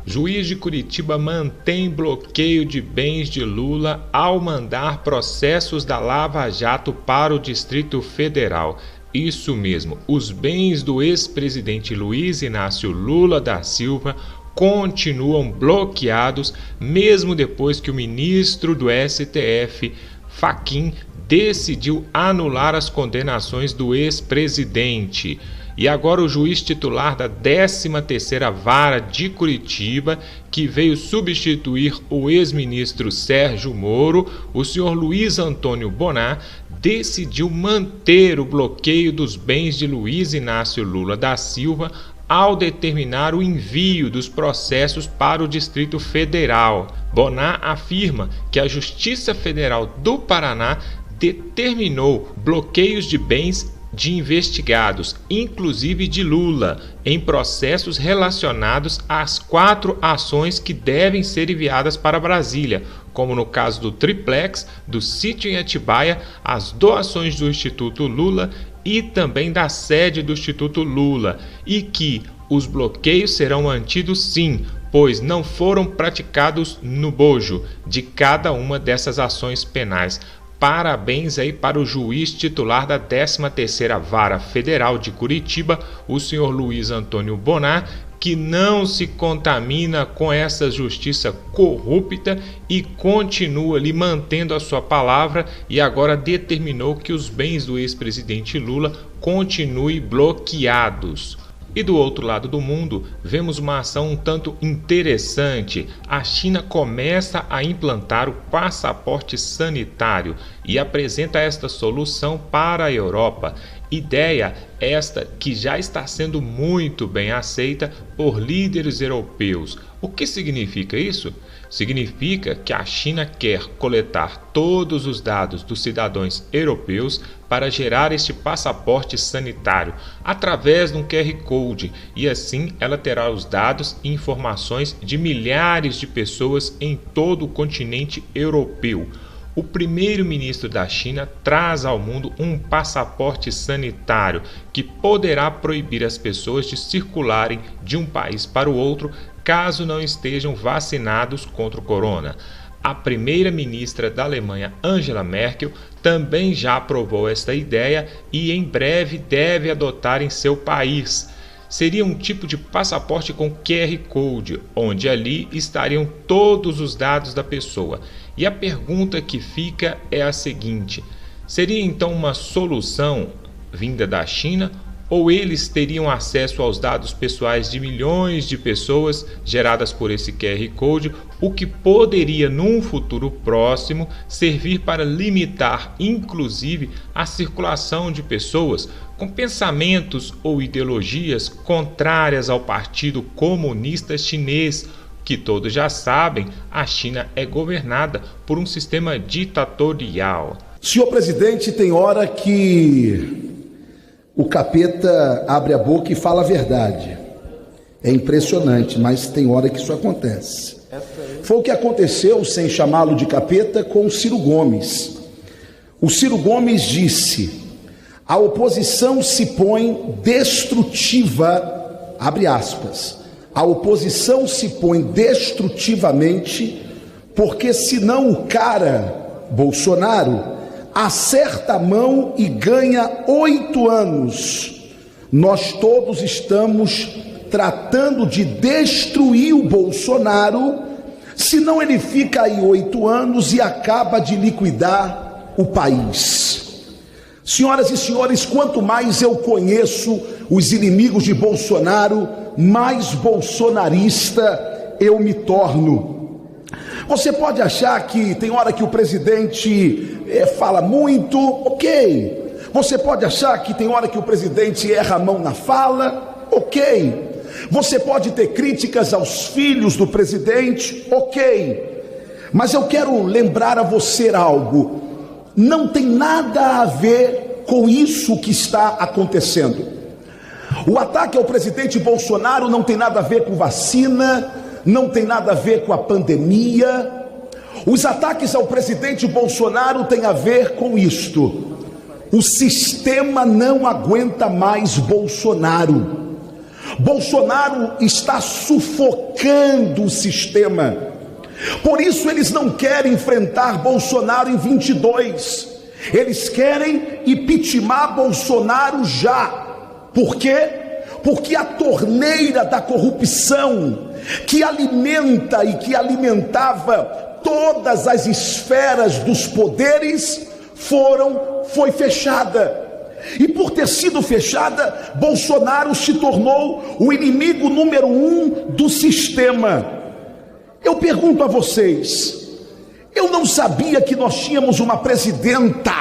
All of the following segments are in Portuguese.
Juiz de Curitiba mantém bloqueio de bens de Lula ao mandar processos da Lava Jato para o Distrito Federal. Isso mesmo, os bens do ex-presidente Luiz Inácio Lula da Silva continuam bloqueados, mesmo depois que o ministro do STF, Fachin, decidiu anular as condenações do ex-presidente. E agora o juiz titular da 13ª Vara de Curitiba, que veio substituir o ex-ministro Sérgio Moro, o senhor Luiz Antônio Bonar, decidiu manter o bloqueio dos bens de Luiz Inácio Lula da Silva ao determinar o envio dos processos para o Distrito Federal. Bonar afirma que a Justiça Federal do Paraná determinou bloqueios de bens de investigados, inclusive de Lula, em processos relacionados às 4 ações que devem ser enviadas para Brasília, como no caso do triplex, do sítio em Atibaia, as doações do Instituto Lula e também da sede do Instituto Lula, e que os bloqueios serão mantidos sim, pois não foram praticados no bojo de cada uma dessas ações penais. Parabéns aí para o juiz titular da 13ª Vara Federal de Curitiba, o senhor Luiz Antônio Bonar, que não se contamina com essa justiça corrupta e continua ali mantendo a sua palavra, e agora determinou que os bens do ex-presidente Lula continuem bloqueados. E do outro lado do mundo, vemos uma ação um tanto interessante. A China começa a implantar o passaporte sanitário e apresenta esta solução para a Europa. Ideia esta que já está sendo muito bem aceita por líderes europeus. O que significa isso? Significa que a China quer coletar todos os dados dos cidadãos europeus para gerar este passaporte sanitário através de um QR Code, e assim ela terá os dados e informações de milhares de pessoas em todo o continente europeu. O primeiro-ministro da China traz ao mundo um passaporte sanitário que poderá proibir as pessoas de circularem de um país para o outro caso não estejam vacinados contra o corona. A primeira-ministra da Alemanha, Angela Merkel, também já aprovou esta ideia e em breve deve adotar em seu país. Seria um tipo de passaporte com QR Code, onde ali estariam todos os dados da pessoa. E a pergunta que fica é a seguinte: seria então uma solução vinda da China, ou eles teriam acesso aos dados pessoais de milhões de pessoas geradas por esse QR Code, o que poderia, num futuro próximo, servir para limitar, inclusive, a circulação de pessoas com pensamentos ou ideologias contrárias ao Partido Comunista Chinês, que todos já sabem, a China é governada por um sistema ditatorial. Senhor presidente, tem hora que o capeta abre a boca e fala a verdade. É impressionante, mas tem hora que isso acontece. Foi o que aconteceu, sem chamá-lo de capeta, com o Ciro Gomes. O Ciro Gomes disse: a oposição se põe destrutiva, abre aspas, a oposição se põe destrutivamente porque senão o cara, Bolsonaro, acerta a mão e ganha 8 anos. Nós todos estamos tratando de destruir o Bolsonaro, senão ele fica aí 8 anos e acaba de liquidar o país. Senhoras e senhores, quanto mais eu conheço os inimigos de Bolsonaro, mais bolsonarista eu me torno. Você pode achar que tem hora que o presidente fala muito, ok. Você pode achar que tem hora que o presidente erra a mão na fala, ok. Você pode ter críticas aos filhos do presidente, ok. Mas eu quero lembrar a você algo. Não tem nada a ver com isso que está acontecendo. O ataque ao presidente Bolsonaro não tem nada a ver com vacina, não tem nada a ver com a pandemia. Os ataques ao presidente Bolsonaro têm a ver com isto: o sistema não aguenta mais Bolsonaro. Bolsonaro está sufocando o sistema. Por isso eles não querem enfrentar Bolsonaro em 22. Eles querem impeachment Bolsonaro já. Por quê? Porque a torneira da corrupção que alimenta e que alimentava todas as esferas dos poderes foi fechada. E por ter sido fechada, Bolsonaro se tornou o inimigo número 1 do sistema. Eu pergunto a vocês, eu não sabia que nós tínhamos uma presidenta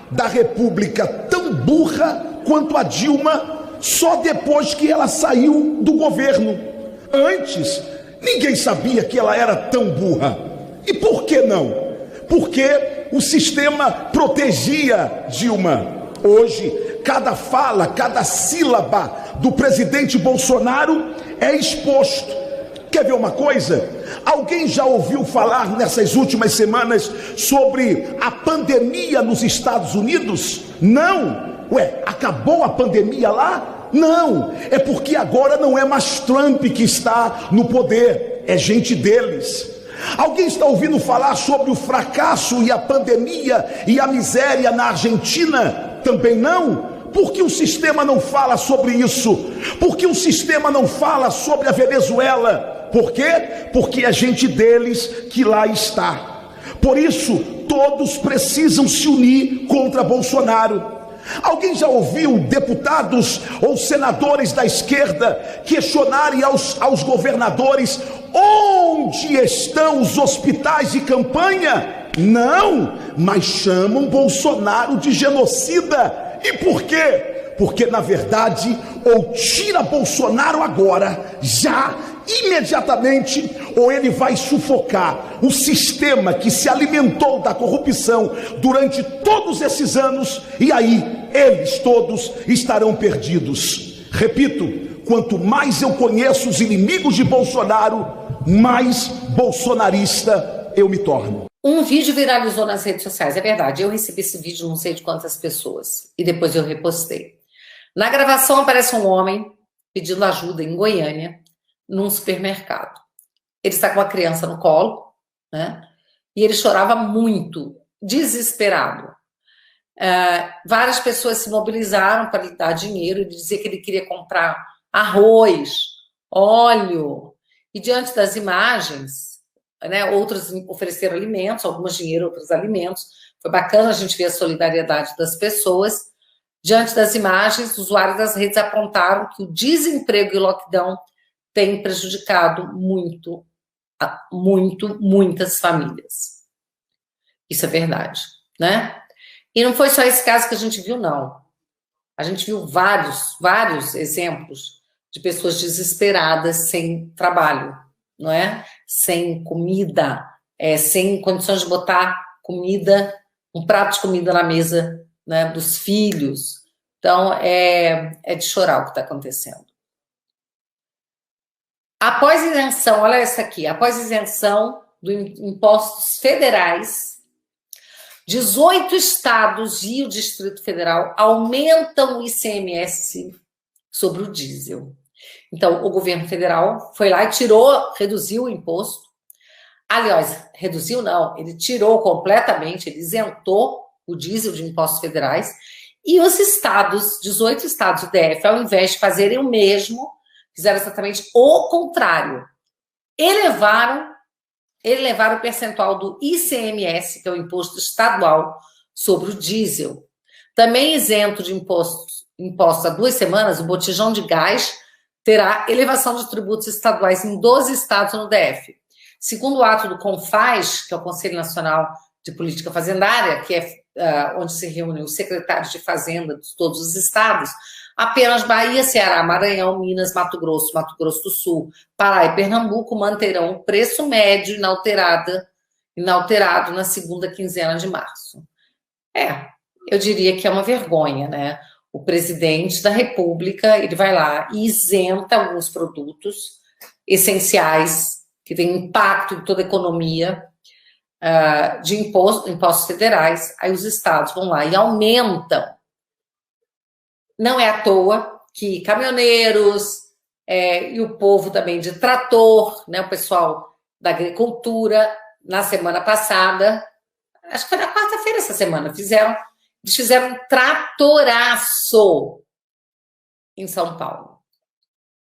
da República tão burra quanto a Dilma, só depois que ela saiu do governo. Antes, ninguém sabia que ela era tão burra. E por que não? Porque o sistema protegia Dilma. Hoje, cada fala, cada sílaba do presidente Bolsonaro é exposto. Quer ver uma coisa? Alguém já ouviu falar nessas últimas semanas sobre a pandemia nos Estados Unidos? Não. Ué, acabou a pandemia lá? Não. É porque agora não é mais Trump que está no poder, é gente deles. Alguém está ouvindo falar sobre o fracasso e a pandemia e a miséria na Argentina? Também não. Por que o sistema não fala sobre isso? Por que o sistema não fala sobre a Venezuela? Por quê? Porque é gente deles que lá está. Por isso, todos precisam se unir contra Bolsonaro. Alguém já ouviu deputados ou senadores da esquerda questionarem aos governadores onde estão os hospitais de campanha? Não, mas chamam Bolsonaro de genocida. E por quê? Porque na verdade, ou tira Bolsonaro agora, já, imediatamente, ou ele vai sufocar o sistema que se alimentou da corrupção durante todos esses anos, e aí eles todos estarão perdidos. Repito, quanto mais eu conheço os inimigos de Bolsonaro, mais bolsonarista eu me torno. Um vídeo viralizou nas redes sociais, é verdade, eu recebi esse vídeo não sei de quantas pessoas, e depois eu repostei. Na gravação aparece um homem pedindo ajuda em Goiânia, num supermercado. Ele está com uma criança no colo, né? E ele chorava muito, desesperado. Várias pessoas se mobilizaram para lhe dar dinheiro e dizer que ele queria comprar arroz, óleo. E diante das imagens, né, outros ofereceram alimentos, algumas dinheiro, outros alimentos. Foi bacana a gente ver a solidariedade das pessoas. Diante das imagens, os usuários das redes apontaram que o desemprego e o lockdown têm prejudicado muitas famílias. Isso é verdade, né? E não foi só esse caso que a gente viu, não. A gente viu vários exemplos de pessoas desesperadas sem trabalho, não é? Sem comida, sem condições de botar comida, um prato de comida na mesa, né, dos filhos. Então, é de chorar o que está acontecendo. Após isenção, olha essa aqui, após isenção dos impostos federais, 18 estados e o Distrito Federal aumentam o ICMS sobre o diesel. Então, o governo federal foi lá e reduziu o imposto. Aliás, reduziu não, ele tirou completamente, ele isentou o diesel de impostos federais. E os estados, 18 estados do DF, ao invés de fazerem o mesmo, fizeram exatamente o contrário. Elevaram o percentual do ICMS, que é o imposto estadual, sobre o diesel. Também isento de impostos há 2 semanas, o botijão de gás terá elevação de tributos estaduais em 12 estados no DF. Segundo o ato do CONFAZ, que é o Conselho Nacional de Política Fazendária, que é onde se reúnem os secretários de Fazenda de todos os estados, apenas Bahia, Ceará, Maranhão, Minas, Mato Grosso do Sul, Pará e Pernambuco manterão o preço médio inalterado na segunda quinzena de março. Eu diria que é uma vergonha, né? O presidente da República, ele vai lá e isenta alguns produtos essenciais que têm impacto em toda a economia, de impostos federais, aí os estados vão lá e aumentam. Não é à toa que caminhoneiros, e o povo também de trator, né? O pessoal da agricultura, na semana passada, acho que foi na quarta-feira essa semana, eles fizeram um tratoraço em São Paulo.